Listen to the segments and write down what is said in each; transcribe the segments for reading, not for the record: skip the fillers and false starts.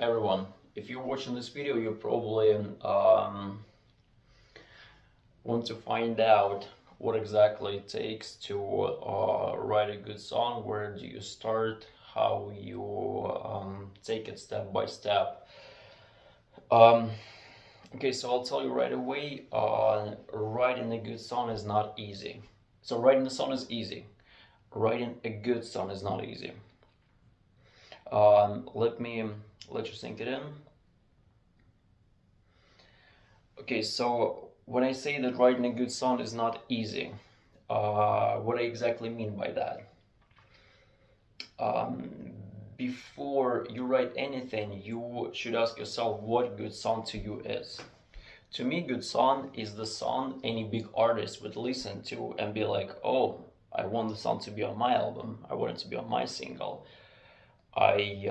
Everyone, if you're watching this video, you probably want to find out what exactly it takes to write a good song. Where do you start? How you take it step by step. Um, okay, so I'll tell you right away. Writing a good song is not easy. So writing a song is easy. Writing a good song is not easy. Let me let you sink it in. Okay, so when I say that writing a good song is not easy, what I exactly mean by that? Um, Before you write anything, you should ask yourself what good song to you is. To me, good song is the song any big artist would listen to and be like, oh, I want the song to be on my album. I want it to be on my single. I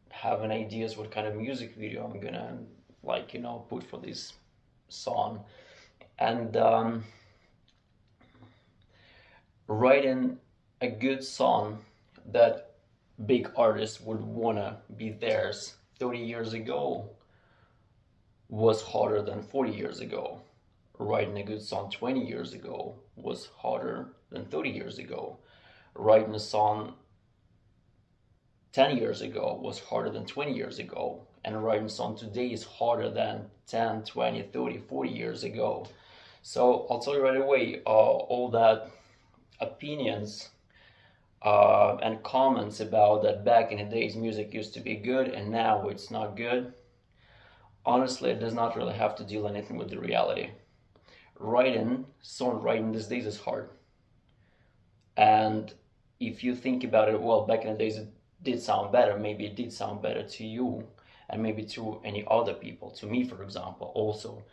have an ideas what kind of music video I'm gonna put for this song, and writing a good song that big artists would wanna be theirs 30 years ago was harder than 40 years ago. Writing a good song 20 years ago was harder than 30 years ago. Writing a song 10 years ago was harder than 20 years ago, and writing song today is harder than 10, 20, 30, 40 years ago. So I'll tell you right away, all that opinions and comments about that back in the days music used to be good and now it's not good, honestly it does not really have to deal anything with the reality. Songwriting these days is hard. And if you think about it, well, back in the days it did sound better. Maybe it did sound better to you and maybe to any other people, to me, for example, also.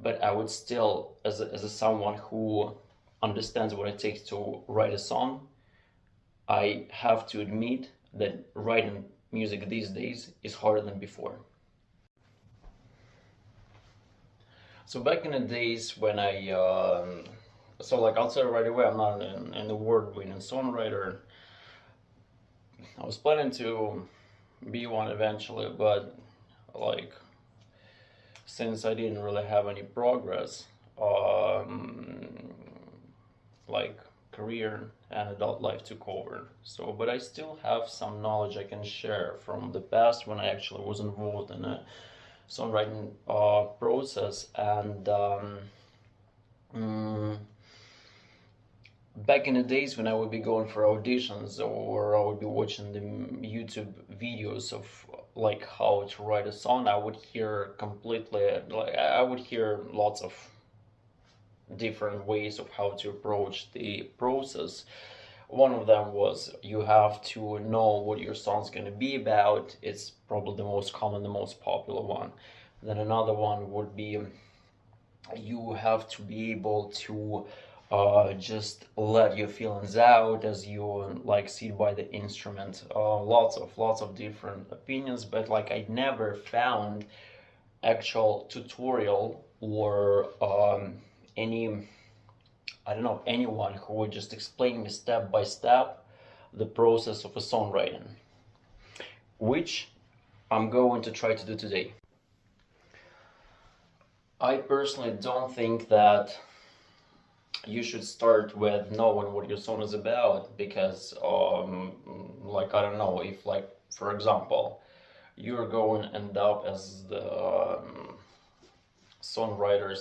But I would still, as a someone who understands what it takes to write a song, I have to admit that writing music these days is harder than before. So back in the days when I'll say right away, I'm not an award-winning songwriter. I was planning to be one eventually, but like since I didn't really have any progress, like career and adult life took over. So, but I still have some knowledge I can share from the past when I actually was involved in a songwriting process. And back in the days when I would be going for auditions or I would be watching the YouTube videos of like how to write a song, I would hear I would hear lots of different ways of how to approach the process. One of them was you have to know what your song's going to be about. It's probably the most common, the most popular one. Then another one would be you have to be able to just let your feelings out as you like see by the instrument. Lots of different opinions, but like I never found actual tutorial or any, I don't know, anyone who would just explain me step by step the process of a songwriting, which I'm going to try to do today. I personally don't think that you should start with knowing what your song is about, because like I don't know, if like for example you're going to end up as the songwriter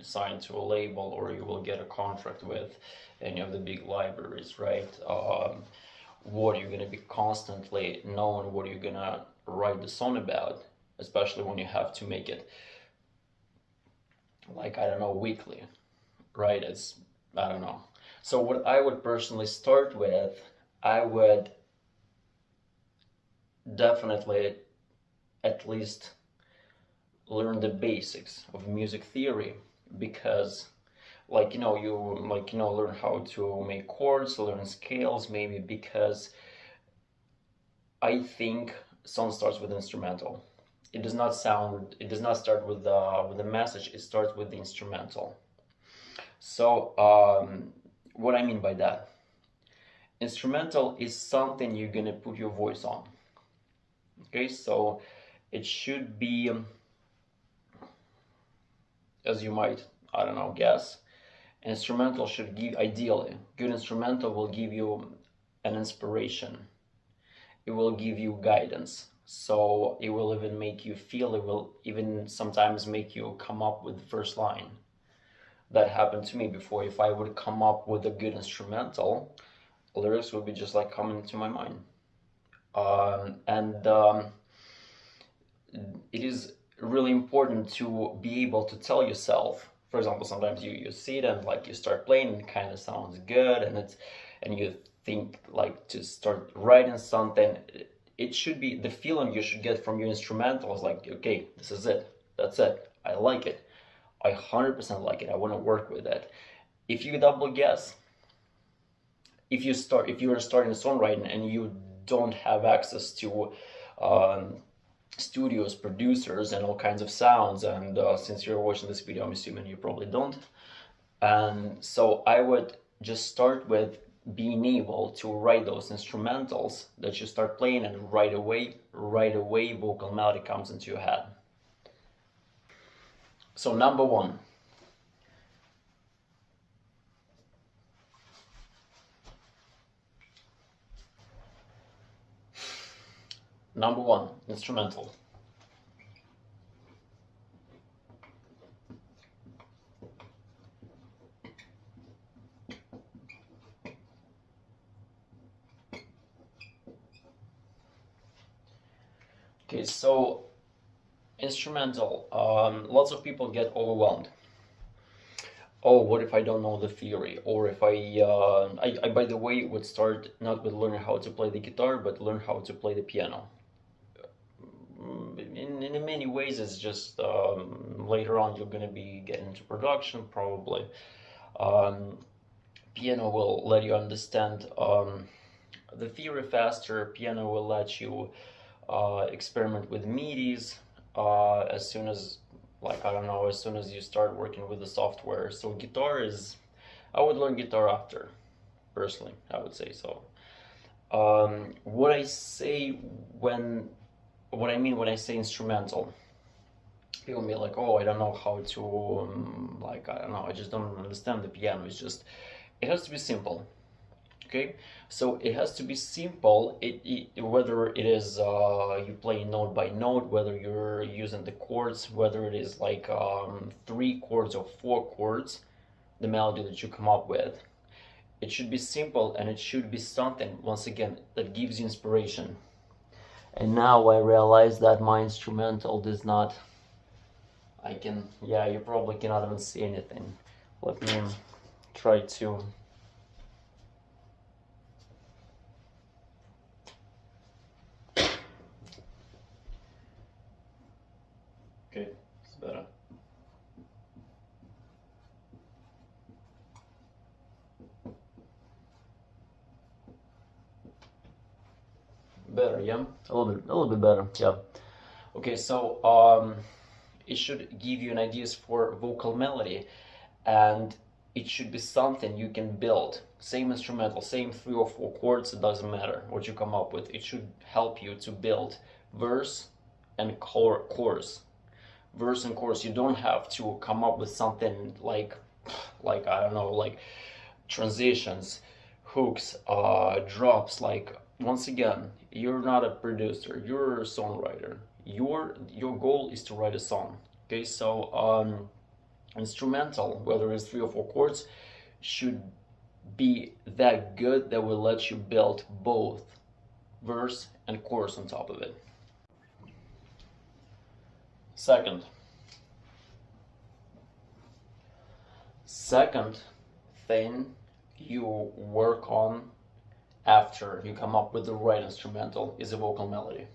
signed to a label, or you will get a contract with any of the big libraries, right? What you're going to be constantly knowing what you're going to write the song about, especially when you have to make it like I don't know, weekly, right? It's, I don't know. So what I would personally start with, I would definitely at least learn the basics of music theory, because learn how to make chords, learn scales maybe, because I think song starts with instrumental. It does not start with the message, it starts with the instrumental. So what I mean by that, instrumental is something you're gonna put your voice on. Okay, so it should be, as you might, I don't know, guess, instrumental should give, ideally, good instrumental will give you an inspiration. It will give you guidance. So it will even make you feel, it will even sometimes make you come up with the first line. That happened to me before. If I would come up with a good instrumental, lyrics would be just like coming to my mind. And it is really important to be able to tell yourself, for example, sometimes you sit and like you start playing and it kind of sounds good, and you think like to start writing something. It should be the feeling you should get from your instrumental is like, okay, this is it, that's it, I like it, I 100% like it, I want to work with it. If you double guess, if you are starting songwriting and you don't have access to studios, producers, and all kinds of sounds, and since you're watching this video, I'm assuming you probably don't. And so I would just start with being able to write those instrumentals that you start playing, and right away vocal melody comes into your head. So number one, instrumental. Okay, so instrumental, lots of people get overwhelmed. Oh, what if I don't know the theory? Or if I by the way, would start not with learning how to play the guitar, but learn how to play the piano. In many ways, it's just later on you're going to be getting into production, probably. Piano will let you understand the theory faster. Piano will let you experiment with MIDIs as soon as, like, I don't know, as soon as you start working with the software. So guitar is, I would learn guitar after, personally, I would say so. What I mean when I say instrumental, people be like, oh, I don't know how to, like, I don't know, I just don't understand the piano. It's just, it has to be simple. Okay, so it has to be simple. Whether it is you play note by note, whether you're using the chords, whether it is like 3 chords or 4 chords, the melody that you come up with, it should be simple, and it should be something, once again, that gives you inspiration. And now I realize that my instrumental does not. Yeah, you probably cannot even see anything. Let me try to. Okay, it's better. Better, yeah? A little bit better, yeah. Okay, so it should give you an ideas for vocal melody, and it should be something you can build. Same instrumental, same 3 or 4 chords, it doesn't matter what you come up with. It should help you to build verse and chorus. Verse and chorus. You don't have to come up with something like I don't know, like transitions, hooks, drops. Like, once again, you're not a producer, you're a songwriter. Your goal is to write a song. Okay, so instrumental, whether it's 3 or 4 chords, should be that good that will let you build both verse and chorus on top of it. Second thing you work on after you come up with the right instrumental is a vocal melody.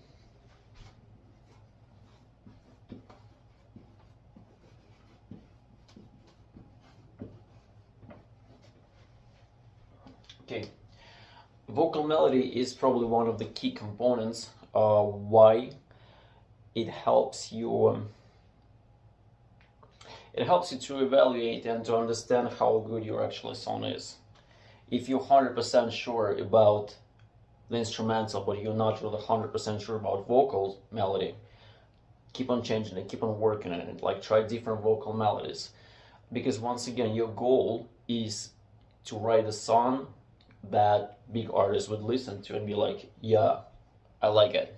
Okay, vocal melody is probably one of the key components why it helps you to evaluate and to understand how good your actual song is. If you're 100% sure about the instrumental, but you're not really 100% sure about vocal melody, keep on changing it, keep on working on it, like try different vocal melodies. Because once again, your goal is to write a song that big artists would listen to and be like, yeah, I like it.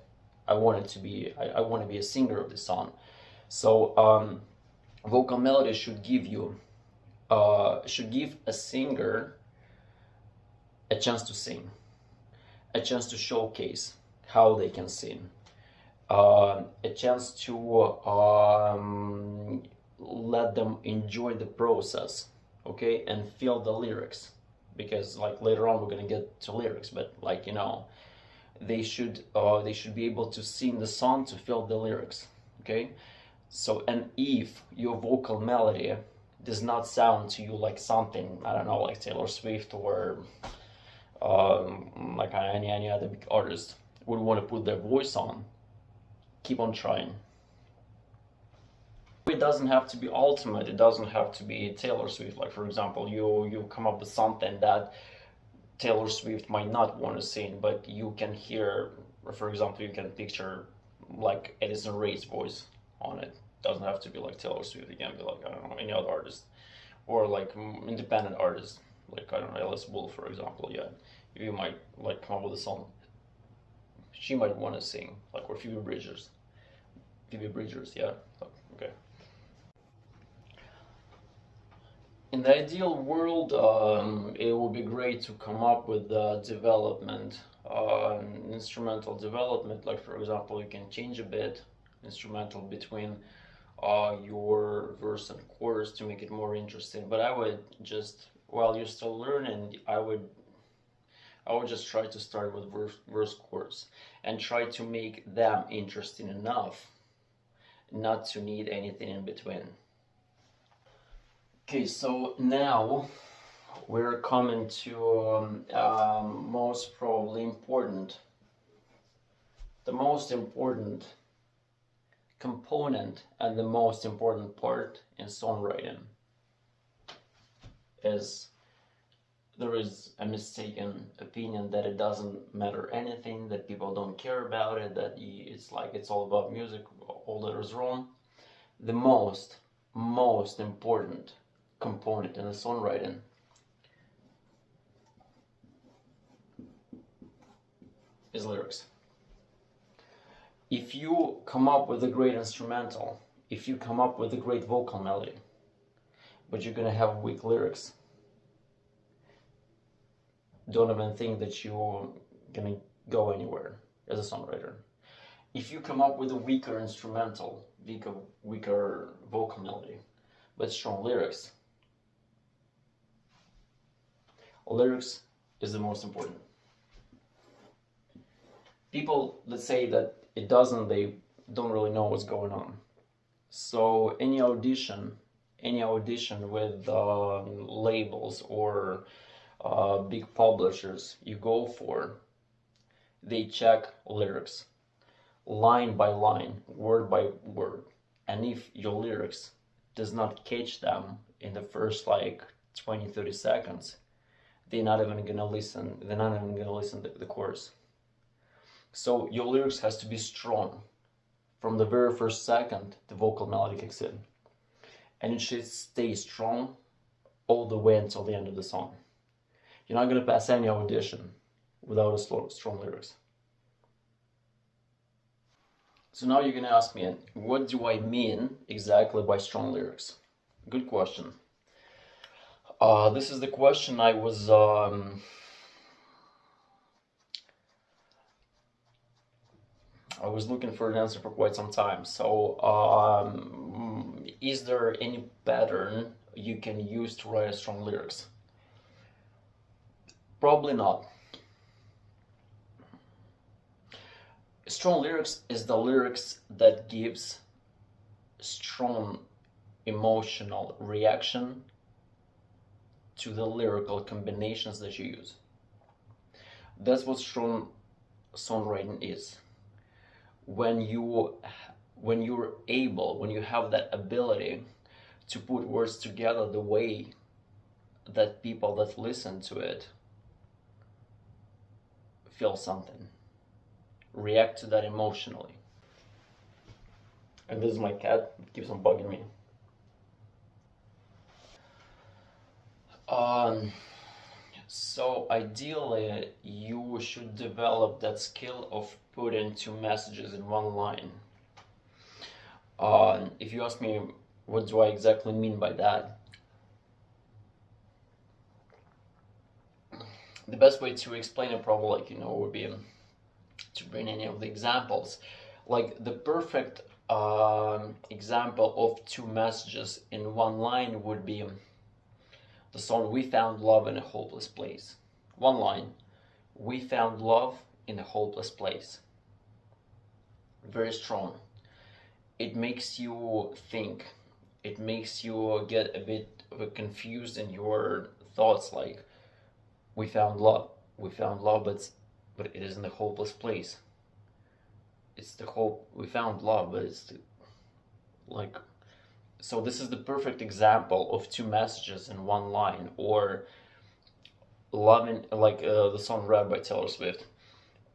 I want it to be, I want to be a singer of this song. So vocal melody should give you, should give a singer a chance to sing, a chance to showcase how they can sing, a chance to let them enjoy the process, okay, and feel the lyrics. Because like later on we're gonna get to lyrics, but like, you know, they should be able to sing the song to feel the lyrics, okay. So, and if your vocal melody does not sound to you like something, I don't know, like Taylor Swift or like any other big artist would want to put their voice on, keep on trying. It doesn't have to be ultimate, it doesn't have to be Taylor Swift. Like for example, you come up with something that Taylor Swift might not want to sing, but you can hear, for example, you can picture like Edison Ray's voice on it. Doesn't have to be like Taylor Swift, it can be like, I don't know, any other artist, or like independent artist, like I don't know, Alice Wolf, for example. Yeah, you might like come up with a song she might want to sing, like, or Phoebe Bridgers, yeah, okay. In the ideal world, it would be great to come up with development, instrumental development. Like for example, you can change a bit instrumental between your verse and chorus to make it more interesting. But I would just, while you're still learning, I would just try to start with verse chorus and try to make them interesting enough not to need anything in between. Okay, so now we're coming to most probably important, the most important component and the most important part in songwriting is there is a mistaken opinion that it doesn't matter anything, that people don't care about it, that it's like it's all about music, all that is wrong. The most important component in the songwriting is lyrics. If you come up with a great instrumental, if you come up with a great vocal melody, but you're gonna have weak lyrics, don't even think that you're gonna go anywhere as a songwriter. If you come up with a weaker instrumental, weaker vocal melody, but strong lyrics, lyrics is the most important. People that say that it doesn't, they don't really know what's going on. So any audition with labels or big publishers you go for, they check lyrics line by line, word by word, and if your lyrics does not catch them in the first like 20-30 seconds, they're not even gonna listen to the chorus. So your lyrics has to be strong. From the very first second, the vocal melody kicks in. And it should stay strong all the way until the end of the song. You're not going to pass any audition without a strong lyrics. So now you're going to ask me, what do I mean exactly by strong lyrics? Good question. This is the question I was looking for an answer for quite some time. So, is there any pattern you can use to write strong lyrics? Probably not. Strong lyrics is the lyrics that gives strong emotional reaction to the lyrical combinations that you use. That's what strong songwriting is. When you have that ability to put words together the way that people that listen to it feel something, react to that emotionally. And this is my cat, it keeps on bugging me. Um, so ideally, you should develop that skill of putting two messages in one line. If you ask me, what do I exactly mean by that? The best way to explain it probably, would be to bring any of the examples. Like the perfect example of two messages in one line would be the song "We Found Love in a Hopeless Place." One line: "We found love in a hopeless place." Very strong. It makes you think. It makes you get a bit confused in your thoughts, like, we found love. We found love, but it is in a hopeless place. It's the hope. We found love, but it's like, so this is the perfect example of two messages in one line. Or loving, like the song "Red" by Taylor Swift.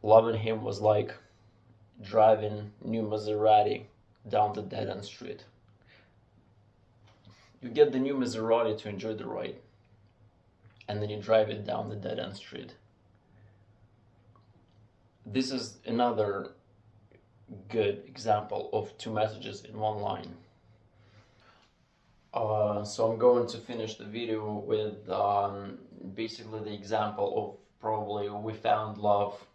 Loving him was like driving new Maserati down the dead end street. You get the new Maserati to enjoy the ride, and then you drive it down the dead end street. This is another good example of two messages in one line. So I'm going to finish the video with basically the example of probably "We Found Love"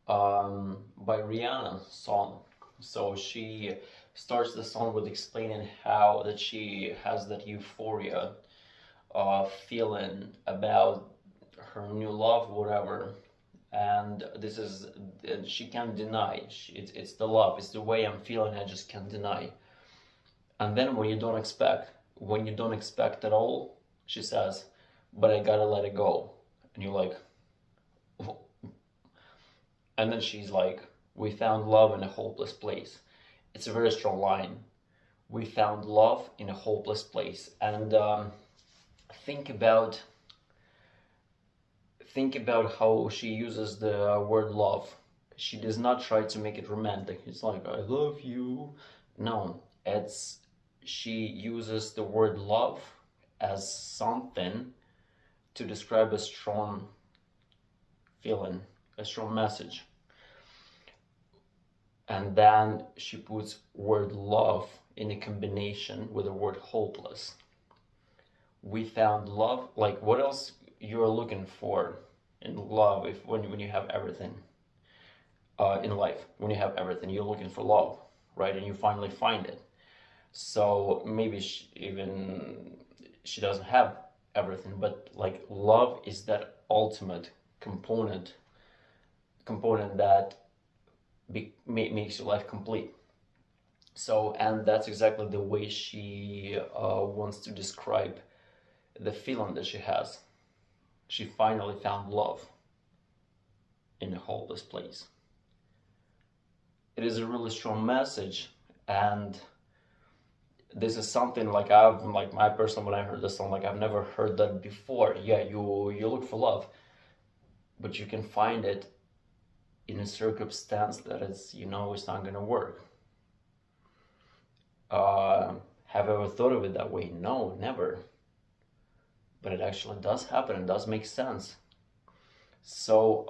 by Rihanna's song. So she starts the song with explaining how that she has that euphoria feeling about her new love, whatever. And this is, she can't deny, it's the love, it's the way I'm feeling, I just can't deny. And then when you don't expect at all, she says, "But I gotta let it go." And you're like, oh. And then she's like, "We found love in a hopeless place." It's a very strong line. We found love in a hopeless place. And think about how she uses the word love. She does not try to make it romantic. It's like, "I love you." No, she uses the word love as something to describe a strong feeling, a strong message. And then she puts word love in a combination with the word hopeless. We found love. Like, what else you're looking for in love when you have everything in life? When you have everything, you're looking for love, right? And you finally find it. So maybe she doesn't have everything, but like, love is that ultimate component that makes your life complete. So, and that's exactly the way she wants to describe the feeling that she has. She finally found love in a hopeless place. It is a really strong message, and this is something like my person, when I heard this song, like, I've never heard that before. Yeah, you look for love, but you can find it in a circumstance that it's not gonna work. Have I ever thought of it that way? No, never. But it actually does happen. It does make sense. So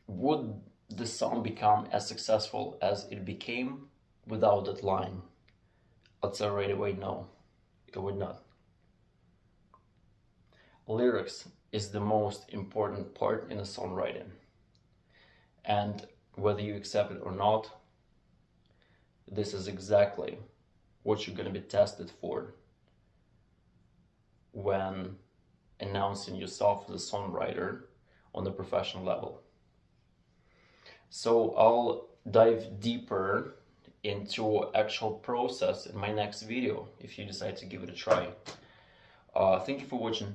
would the song become as successful as it became without that line? I'd say right away, no, it would not. Lyrics is the most important part in a songwriting. And whether you accept it or not, this is exactly what you're going to be tested for when announcing yourself as a songwriter on the professional level. So I'll dive deeper into actual process in my next video if you decide to give it a try. Thank you for watching.